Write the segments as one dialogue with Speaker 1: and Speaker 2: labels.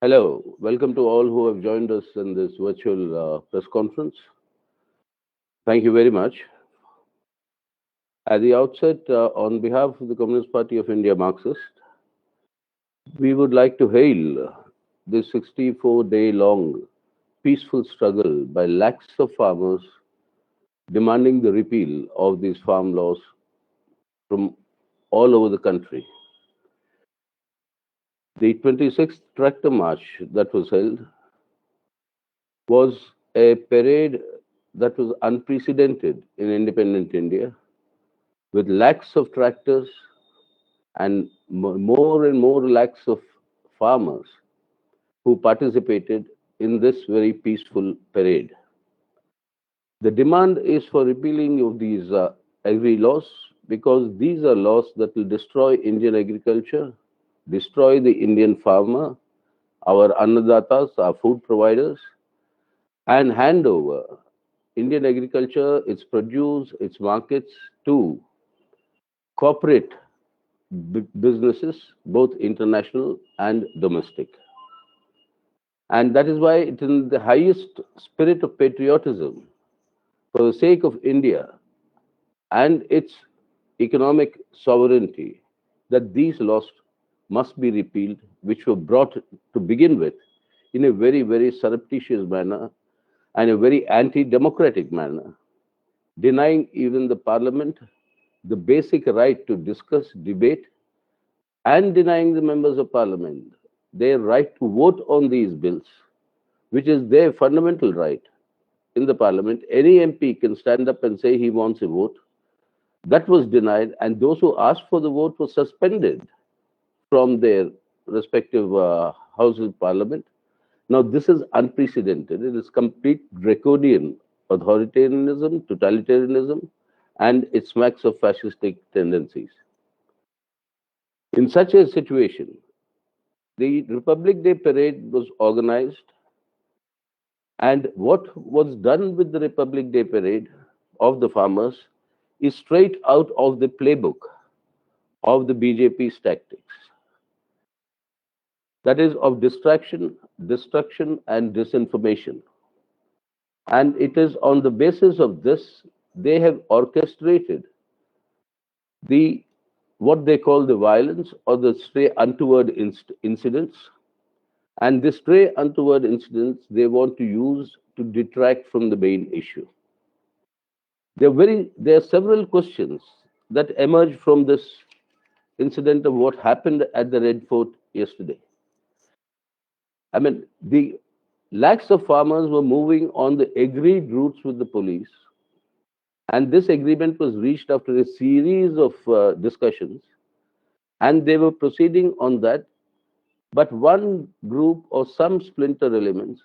Speaker 1: Hello, welcome to all who have joined us in this virtual press conference. Thank you very much. At the outset, on behalf of the Communist Party of India Marxist, we would like to hail this 64-day long peaceful struggle by lakhs of farmers demanding the repeal of these farm laws from all over the country. The 26th tractor march that was held was a parade that was unprecedented in independent India, with lakhs of tractors and more and more lakhs of farmers who participated in this very peaceful parade. The demand is for repealing of these agri laws because these are laws that will destroy Indian agriculture, destroy the Indian farmer, our annadatas, our food providers, and hand over Indian agriculture, its produce, its markets to corporate businesses, both international and domestic. And that is why it is in the highest spirit of patriotism for the sake of India and its economic sovereignty that these laws must be repealed, which were brought to begin with in a very, very surreptitious manner and a very anti-democratic manner, denying even the parliament the basic right to discuss, debate, and denying the members of parliament their right to vote on these bills, which is their fundamental right in the parliament. Any MP can stand up and say he wants a vote. That was denied, and those who asked for the vote were suspended from their respective houses of parliament. Now, this is unprecedented. It is complete draconian authoritarianism, totalitarianism, and it smacks of fascistic tendencies. In such a situation, the Republic Day parade was organized, and what was done with the Republic Day parade of the farmers is straight out of the playbook of the BJP's tactics. That is of distraction, destruction, and disinformation. And it is on the basis of this they have orchestrated the what they call the violence or the stray untoward incidents. And this stray untoward incidents they want to use to detract from the main issue. There are several questions that emerge from this incident of what happened at the Red Fort yesterday. I mean, the lakhs of farmers were moving on the agreed routes with the police, and this agreement was reached after a series of discussions, and they were proceeding on that. But one group or some splinter elements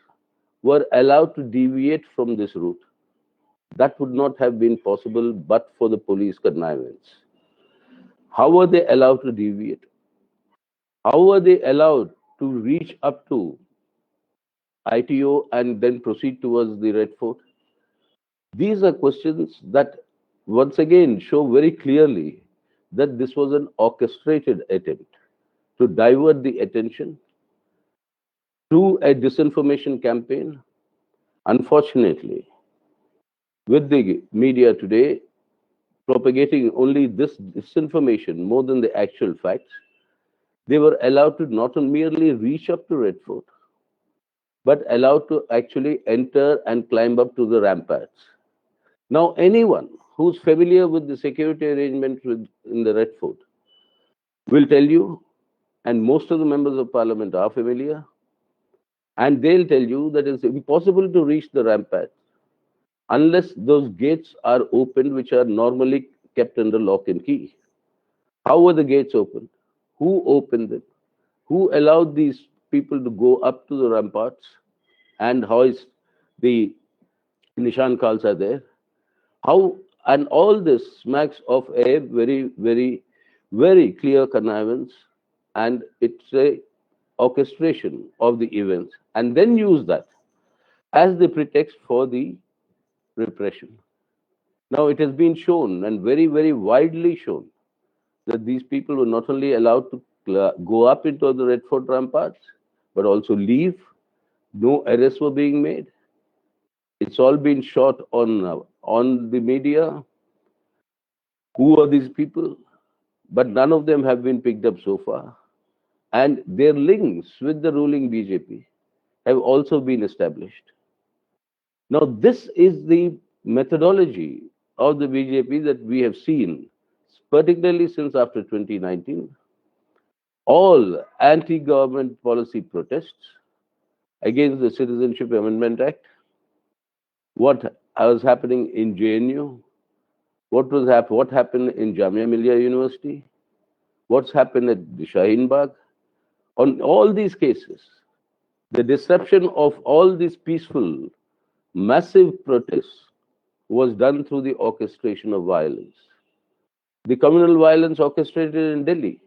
Speaker 1: were allowed to deviate from this route. That would not have been possible but for the police connivance. How were they allowed to deviate? How were they allowed to reach up to ITO and then proceed towards the Red Fort? These are questions that once again show very clearly that this was an orchestrated attempt to divert the attention to a disinformation campaign. Unfortunately, with the media today propagating only this disinformation more than the actual facts, they were allowed to not merely reach up to Red Fort, but allowed to actually enter and climb up to the ramparts. Now, anyone who's familiar with the security arrangements in the Red Fort will tell you, and most of the members of parliament are familiar, and they'll tell you that it's impossible to reach the ramparts unless those gates are opened, which are normally kept under lock and key. How were the gates opened? Who opened them? Who allowed these people to go up to the ramparts and hoist the Nishan Khalsa there? How and all this smacks of a very, very, very clear connivance, and it's a orchestration of the events, and then use that as the pretext for the repression. Now it has been shown and very, very widely shown that these people were not only allowed to go up into the Red Fort ramparts, but also leave. No arrests were being made. It's all been shot on the media. Who are these people? But none of them have been picked up so far. And their links with the ruling BJP have also been established. Now, this is the methodology of the BJP that we have seen, particularly since after 2019. All anti government policy protests against the Citizenship Amendment Act, what was happening in JNU, what happened in Jamia Millia University, what's happened at the Shaheen Bagh. On all these cases, the disruption of all these peaceful, massive protests was done through the orchestration of violence. The communal violence orchestrated in Delhi.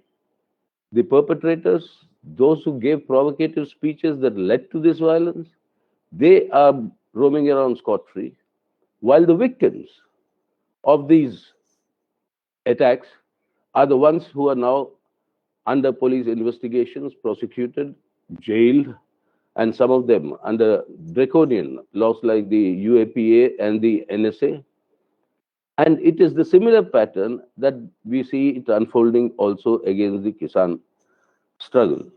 Speaker 1: The perpetrators, those who gave provocative speeches that led to this violence, they are roaming around scot free, while the victims of these attacks are the ones who are now under police investigations, prosecuted, jailed, and some of them under draconian laws like the UAPA and the NSA. And it is the similar pattern that we see it unfolding also against the Kisan struggle.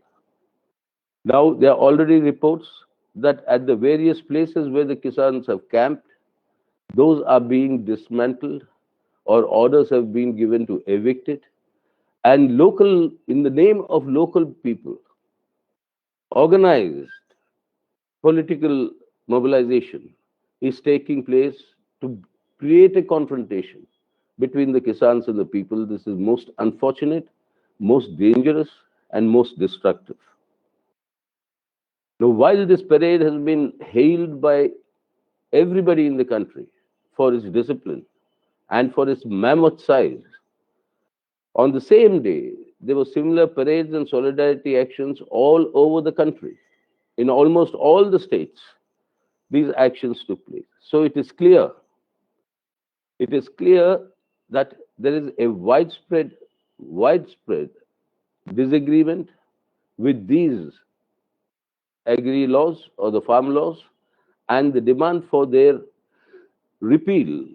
Speaker 1: Now, there are already reports that at the various places where the Kisans have camped, those are being dismantled or orders have been given to evict it. And local, in the name of local people, organized political mobilization is taking place to create a confrontation between the Kisans and the people. This is most unfortunate, most dangerous, and most destructive. Now, while this parade has been hailed by everybody in the country for its discipline and for its mammoth size, on the same day, there were similar parades and solidarity actions all over the country. In almost all the states, these actions took place. So it is clear that there is a widespread disagreement with these agri laws or the farm laws, and the demand for their repeal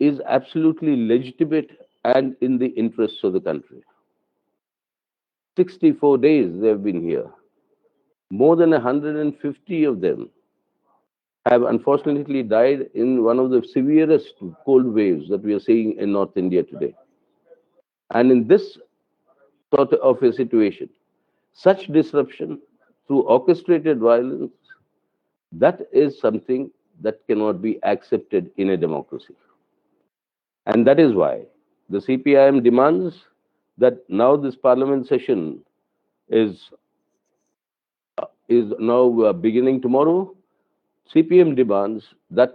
Speaker 1: is absolutely legitimate and in the interests of the country. 64 days they have been here. More than 150 of them have unfortunately died in one of the severest cold waves that we are seeing in North India today. And in this sort of a situation, such disruption through orchestrated violence, that is something that cannot be accepted in a democracy. And that is why the CPIM demands that now this parliament session is now beginning tomorrow. CPM demands that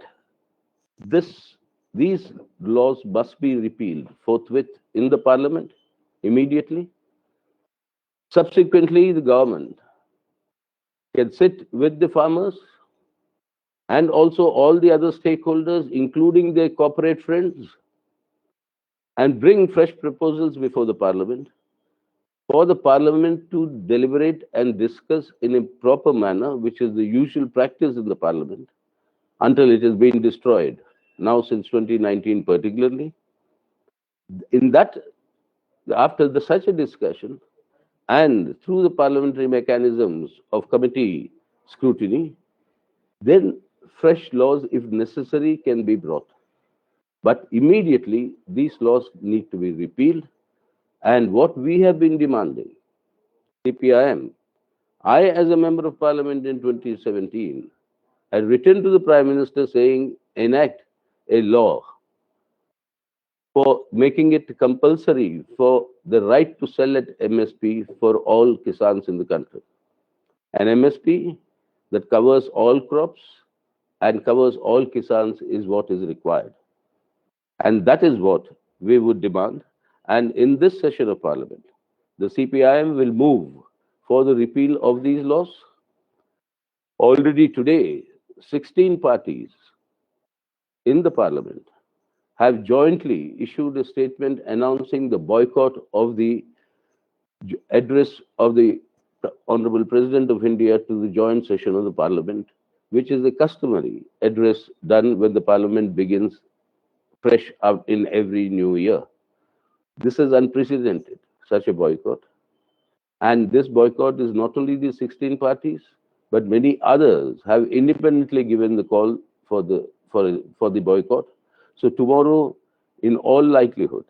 Speaker 1: these laws must be repealed forthwith in the parliament immediately. Subsequently, the government can sit with the farmers and also all the other stakeholders, including their corporate friends, and bring fresh proposals before the parliament for the parliament to deliberate and discuss in a proper manner, which is the usual practice in the parliament, until it has been destroyed. Now, since 2019, particularly, in that, after such a discussion, and through the parliamentary mechanisms of committee scrutiny, then fresh laws, if necessary, can be brought. But immediately, these laws need to be repealed. And what we have been demanding, CPIM, I, as a member of parliament in 2017, had written to the Prime Minister saying, enact a law for making it compulsory for the right to sell at MSP for all Kisans in the country. An MSP that covers all crops and covers all Kisans is what is required. And that is what we would demand. And in this session of Parliament, the CPIM will move for the repeal of these laws. Already today, 16 parties in the Parliament have jointly issued a statement announcing the boycott of the address of the Honorable President of India to the joint session of the Parliament, which is the customary address done when the Parliament begins fresh out in every new year. This is unprecedented, such a boycott. And this boycott is not only the 16 parties, but many others have independently given the call for the boycott. So tomorrow, in all likelihood,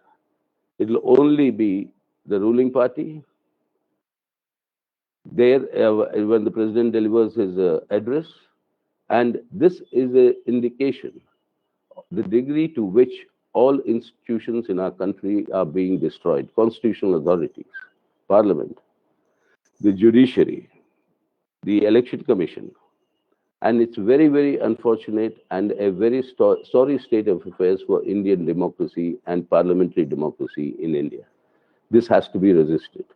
Speaker 1: it will only be the ruling party there when the president delivers his address, and this is an indication the degree to which all institutions in our country are being destroyed: constitutional authorities, parliament, the judiciary, the election commission. And it's very, very unfortunate and a very sorry state of affairs for Indian democracy and parliamentary democracy in India. This has to be resisted.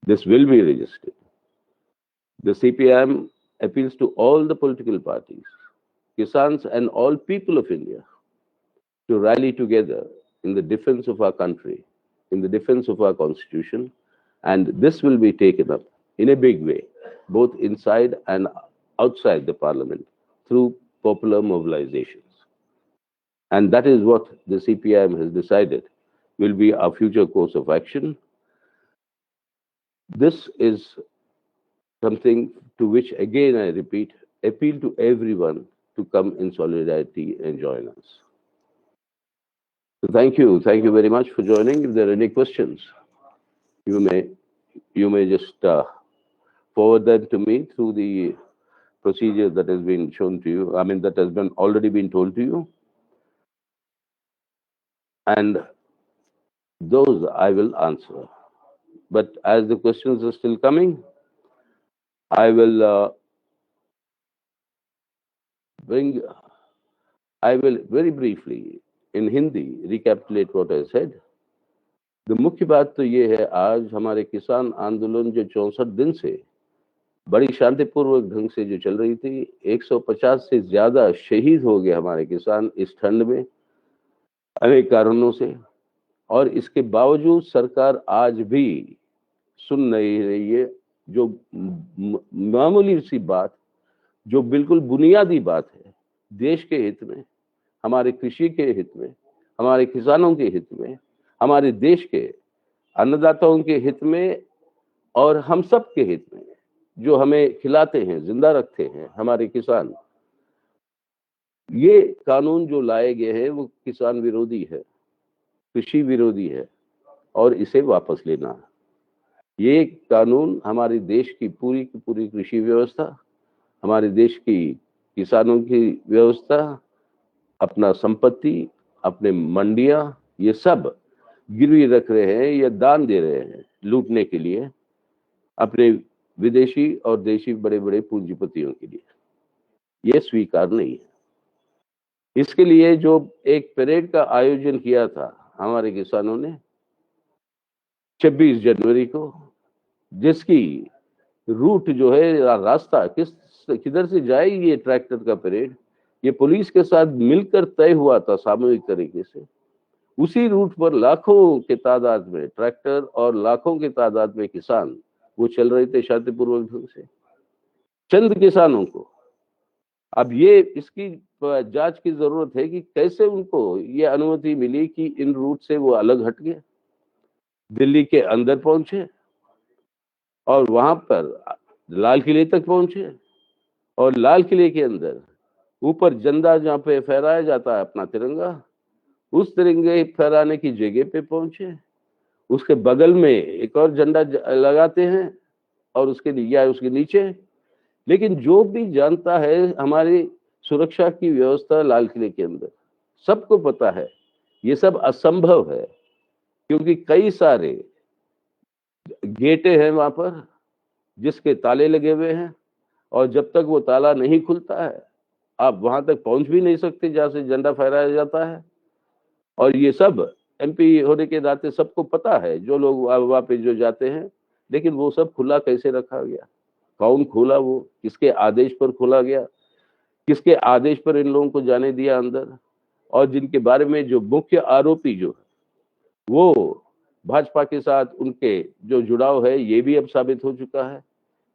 Speaker 1: This will be resisted. The CPIM appeals to all the political parties, Kisans, and all people of India to rally together in the defense of our country, in the defense of our constitution. And this will be taken up in a big way, both inside and outside the parliament, through popular mobilizations. And that is what the CPIM has decided will be our future course of action. This is something to which, again, I repeat, appeal to everyone to come in solidarity and join us. So thank you very much for joining. If there are any questions, you may just forward them to me through the procedure that has been shown to you. I mean, that has been already been told to you, and those I will answer. But as the questions are still coming, I will very briefly in Hindi recapitulate what I said. The मुख्य बात तो ये है, आज हमारे किसान आंदोलन जो 64 दिन से बड़ी शांतिपूर्वक ढंग से जो चल रही थी, 150 से ज्यादा शहीद हो गए हमारे किसान इस ठंड में अनेक कारणों से, और इसके बावजूद सरकार आज भी सुन नहीं रही है। जो मामूली सी बात, जो बिल्कुल बुनियादी बात है, देश के हित में, हमारे कृषि के हित में, हमारे किसानों के हित में, हमारे देश के अन्नदाताओं के हित में, और हम सब के हित में, जो हमें खिलाते हैं, जिंदा रखते हैं हमारे किसान, ये कानून जो लाए गए हैं वो किसान विरोधी है, कृषि विरोधी है, और इसे वापस लेना है। ये कानून हमारे देश की पूरी कृषि व्यवस्था, हमारे देश की किसानों की व्यवस्था, अपना संपत्ति, अपने मंडियां, ये सब गिरवी रख रहे हैं या दान दे रहे हैं लूटने के लिए अपने विदेशी और देशी बड़े बड़े पूंजीपतियों के लिए। ये स्वीकार नहीं है। इसके लिए जो एक परेड का आयोजन किया था हमारे किसानों ने 26 जनवरी को, जिसकी रूट जो है, रास्ता किधर से जाएगी ये ट्रैक्टर का परेड, ये पुलिस के साथ मिलकर तय हुआ था सामूहिक तरीके से। उसी रूट पर लाखों के तादाद में ट्रैक्टर और लाखों के तादाद में किसान वो चल रहे थे शांतिपूर्वक ढंग से। चंद किसानों को अब ये इसकी जांच की जरूरत है कि कैसे उनको ये अनुमति मिली कि इन रूट से वो अलग हट गए, दिल्ली के अंदर पहुंचे और वहां पर लाल किले तक पहुंचे, और लाल किले के अंदर ऊपर झंडा जहां पे फहराया जाता है अपना तिरंगा, उस तिरंगे फहराने की जगह पे पहुंचे, उसके बगल में एक और झंडा लगाते हैं और उसके नीचे। लेकिन जो भी जानता है हमारी सुरक्षा की व्यवस्था लाल किले के अंदर, सबको पता है ये सब असंभव है, क्योंकि कई सारे गेटे हैं वहां पर जिसके ताले लगे हुए हैं, और जब तक वो ताला नहीं खुलता है आप वहां तक पहुंच भी नहीं सकते जहां से झंडा फहराया जाता है। और ये सब एमपी होने के नाते सबको पता है, जो लोग वहां पे जो जाते हैं। लेकिन वो सब खुला कैसे रखा गया, कौन खोला, वो किसके आदेश पर खोला गया, किसके आदेश पर इन लोगों को जाने दिया अंदर, और जिनके बारे में जो मुख्य आरोपी जो है वो भाजपा के साथ उनके जो जुड़ाव है ये भी अब साबित हो चुका है।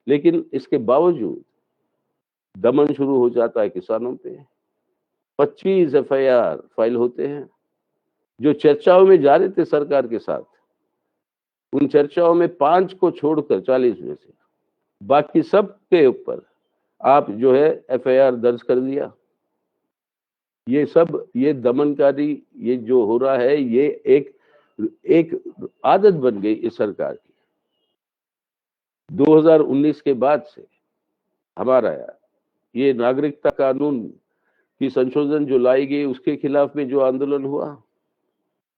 Speaker 1: लेकिन इसके बावजूद दमन शुरू हो जाता है किसानों पे। 25 एफआईआर फाइल होते हैं। जो चर्चाओं में जा रहे थे सरकार के साथ, उन चर्चाओं में 5 को छोड़कर 40 में से बाकी सब के ऊपर आप जो है एफआईआर दर्ज कर दिया। ये सब, ये दमनकारी, ये जो हो रहा है, ये एक आदत बन गई इस सरकार की। 2019 के बाद से हमारा ये नागरिकता कानून की संशोधन जो लाई गई, उसके खिलाफ में जो आंदोलन हुआ,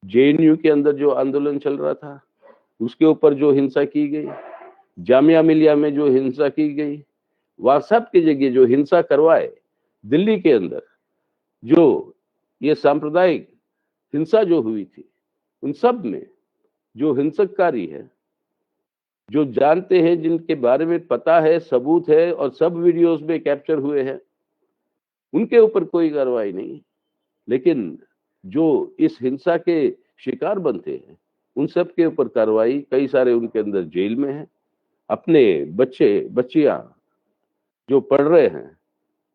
Speaker 1: जेएनयू के अंदर जो आंदोलन चल रहा था, उसके ऊपर जो हिंसा की गई, जामिया मिलिया में जो हिंसा की गई, वहां सब की जगह जो हिंसा करवाए, दिल्ली के अंदर जो ये सांप्रदायिक हिंसा जो हुई थी, उन सब में जो हिंसककारी है, जो जानते हैं, जिनके बारे में पता है, सबूत है और सब वीडियोस में कैप्चर हुए हैं, उनके ऊपर कोई कार्रवाई नहीं। लेकिन जो इस हिंसा के शिकार बनते हैं, उन सब के ऊपर कार्रवाई। कई सारे उनके अंदर जेल में हैं। अपने बच्चे बच्चियां जो पढ़ रहे हैं,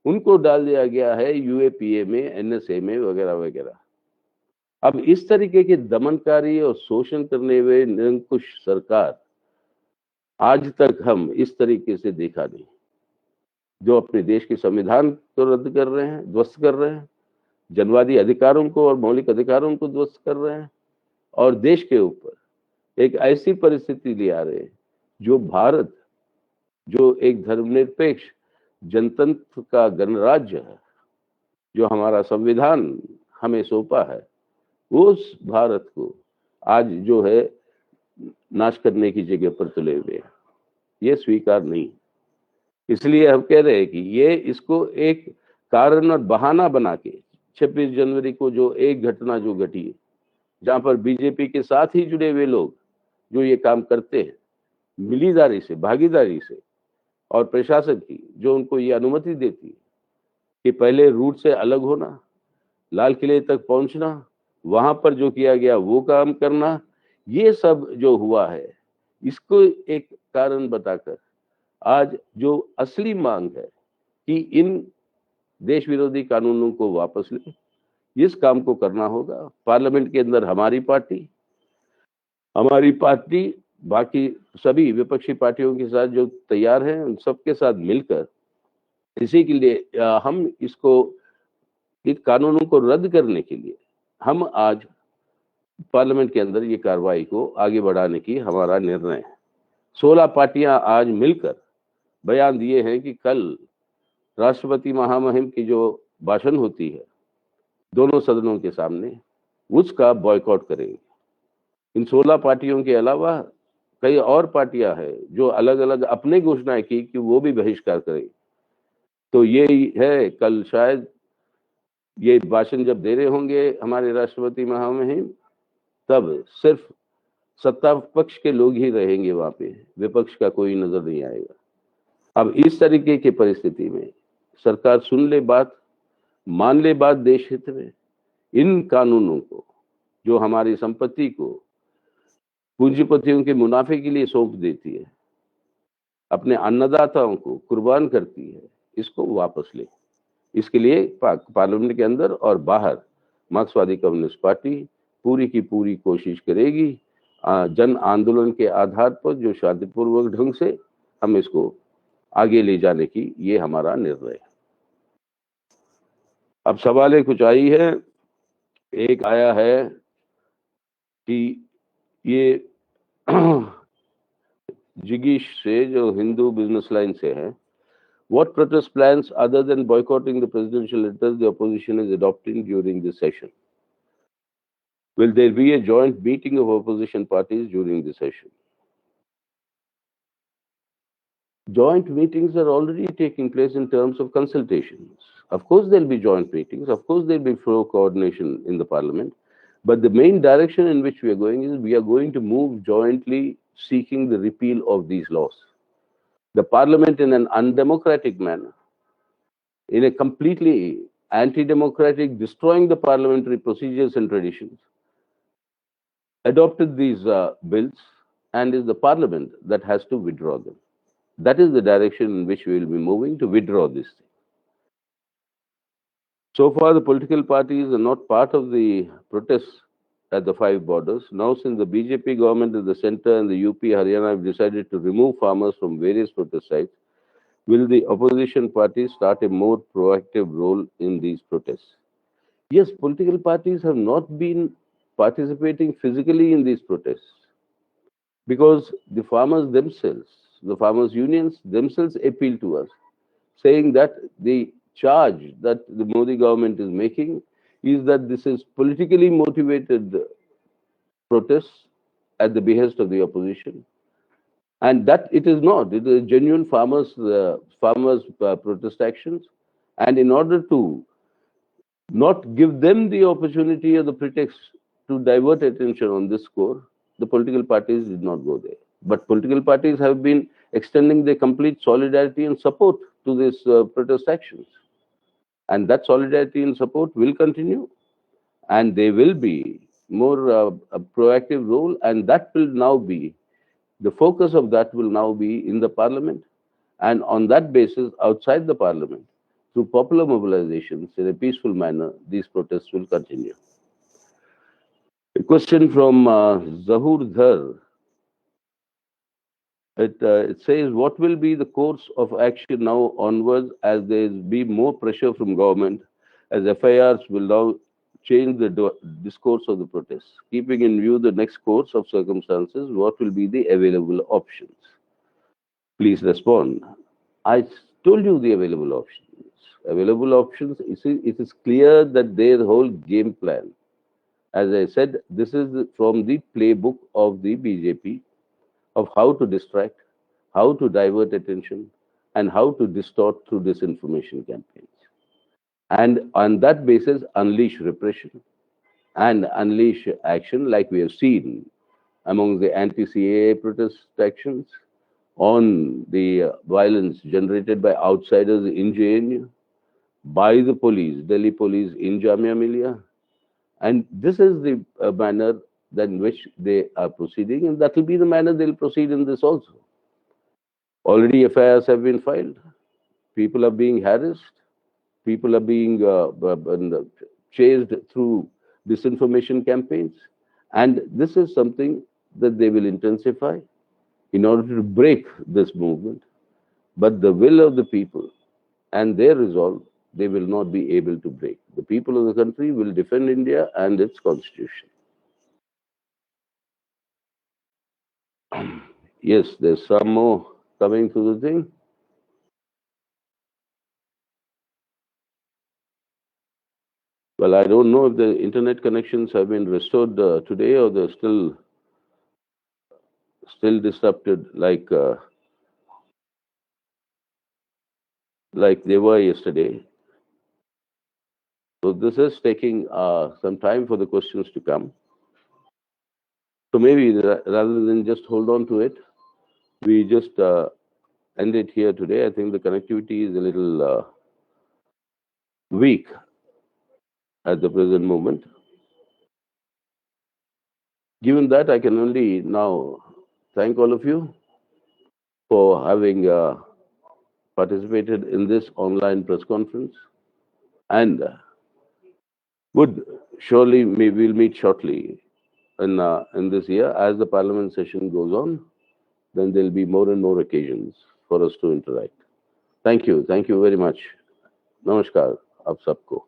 Speaker 1: उनको डाल दिया गया है यूएपीए में, एनएसए में, वगैरह वगैरह। अब इस तरीके की दमनकारी और शोषण करने हुए निरंकुश सरकार आज तक हम इस तरीके से देखा नहीं। जो अपने देश के संविधान को रद्द कर रहे हैं, ध्वस्त कर रहे हैं, जनवादी अधिकारों को और मौलिक अधिकारों को ध्वस्त कर रहे हैं, और देश के ऊपर एक ऐसी परिस्थिति ले आ रहे हैं जो भारत, जो एक धर्मनिरपेक्ष जनतंत्र का गणराज्य है, जो हमारा संविधान हमें सौंपा है, उस भारत को आज जो है नाश करने की जगह पर तुले हुए हैं। ये स्वीकार नहीं। इसलिए हम कह रहे हैं कि ये इसको एक कारण और बहाना बना के 26 जनवरी को जो एक घटना जो घटी, जहां पर बीजेपी के साथ ही जुड़े हुए लोग जो ये काम करते हैं, मिलीदारी से, भागीदारी से, और प्रशासन की जो उनको ये अनुमति देती है कि पहले रूट से अलग होना, लाल किले तक पहुंचना, वहां पर जो किया गया वो काम करना, ये सब जो हुआ है, इसको एक कारण बताकर आज जो असली मांग है कि इन देश विरोधी कानूनों को वापस ले, इस काम को करना होगा। पार्लियामेंट के अंदर हमारी पार्टी बाकी सभी विपक्षी पार्टियों के साथ जो तैयार हैं, उन सबके साथ मिलकर इसी के लिए हम इसको, इन कानूनों को रद्द करने के लिए हम आज पार्लियामेंट के अंदर ये कार्रवाई को आगे बढ़ाने की हमारा निर्णय है। 16 पार्टियां आज मिलकर बयान दिए हैं कि कल राष्ट्रपति महामहिम की जो भाषण होती है दोनों सदनों के सामने, उसका बॉयकॉट करेंगे। इन 16 पार्टियों के अलावा कई और पार्टियां हैं जो अलग अलग अपने घोषणाएं की कि वो भी बहिष्कार करेंगे। तो ये है, कल शायद ये भाषण जब दे रहे होंगे हमारे राष्ट्रपति महामहिम, तब सिर्फ सत्ता पक्ष के लोग ही रहेंगे वहां पे, विपक्ष का कोई नजर नहीं आएगा। अब इस तरीके की परिस्थिति में सरकार सुन ले बात, मान ले बात देश हित में, इन कानूनों को जो हमारी संपत्ति को पूंजीपतियों के मुनाफे के लिए सौंप देती है, अपने अन्नदाताओं को कुर्बान करती है, इसको वापस ले। इसके लिए पार्लियामेंट के अंदर और बाहर मार्क्सवादी कम्युनिस्ट पार्टी पूरी की पूरी कोशिश करेगी। जन आंदोलन के आधार पर जो शांतिपूर्वक ढंग से हम इसको आगे ले जाने की ये हमारा निर्णय है। अब सवाल कुछ आई है, एक आया है कि ये जिगीश से, जो हिंदू बिजनेस लाइन से है, what protest plans other than boycotting the presidential letters the opposition is adopting during this session? Will there be a joint meeting of opposition parties during the session? Joint meetings are already taking place in terms of consultations. Of course, there'll be joint meetings. Of course, there'll be flow coordination in the parliament. But the main direction in which we are going is we are going to move jointly seeking the repeal of these laws. The parliament, in an undemocratic manner, in a completely anti-democratic, destroying the parliamentary procedures and traditions, adopted these bills, and is the parliament that has to withdraw them. That is the direction in which we will be moving to withdraw this thing. So far, the political parties are not part of the protests at the five borders. Now, since the BJP government in the center and the UP, Haryana have decided to remove farmers from various protest sites, will the opposition parties start a more proactive role in these protests? Yes, political parties have not been participating physically in these protests because the farmers themselves, the farmers' unions themselves appeal to us, saying that the charge that the Modi government is making is that this is politically motivated protests at the behest of the opposition, and that it is not. It is genuine farmers protest actions, and in order to not give them the opportunity or the pretext to divert attention on this score, the political parties did not go there. But political parties have been extending their complete solidarity and support to these protest actions. And that solidarity and support will continue, and they will be more a proactive role, and that will now be the focus of that will now be in the parliament, and on that basis, outside the parliament, through popular mobilizations in a peaceful manner, these protests will continue. A question from Zahur Dhar. It says, what will be the course of action now onwards as there be more pressure from government, as FIRs will now change the discourse of the protests? Keeping in view the next course of circumstances, what will be the available options? Please respond. I told you the available options. Available options, it is clear that their whole game plan, as I said, this is from the playbook of the BJP of how to distract, how to divert attention, and how to distort through disinformation campaigns. And on that basis, unleash repression and unleash action like we have seen among the anti-CAA protest actions, on the violence generated by outsiders in JNU, by the police, Delhi police in Jamia Millia. And this is the manner in which they are proceeding, and that will be the manner they'll proceed in this also. Already FIRs have been filed, people are being harassed, people are being chased through disinformation campaigns, and this is something that they will intensify in order to break this movement. But the will of the people and their resolve, they will not be able to break. The people of the country will defend India and its constitution. Yes, there's some more coming to the thing. Well, I don't know if the internet connections have been restored today, or they're still disrupted like they were yesterday. So this is taking some time for the questions to come. So maybe rather than just hold on to it, we just end it here today. I think the connectivity is a little weak at the present moment. Given that, I can only now thank all of you for having participated in this online press conference, and would surely we'll meet shortly in this year as the parliament session goes on. Then there'll be more and more occasions for us to interact. Thank you very much. Namaskar, आप सबको.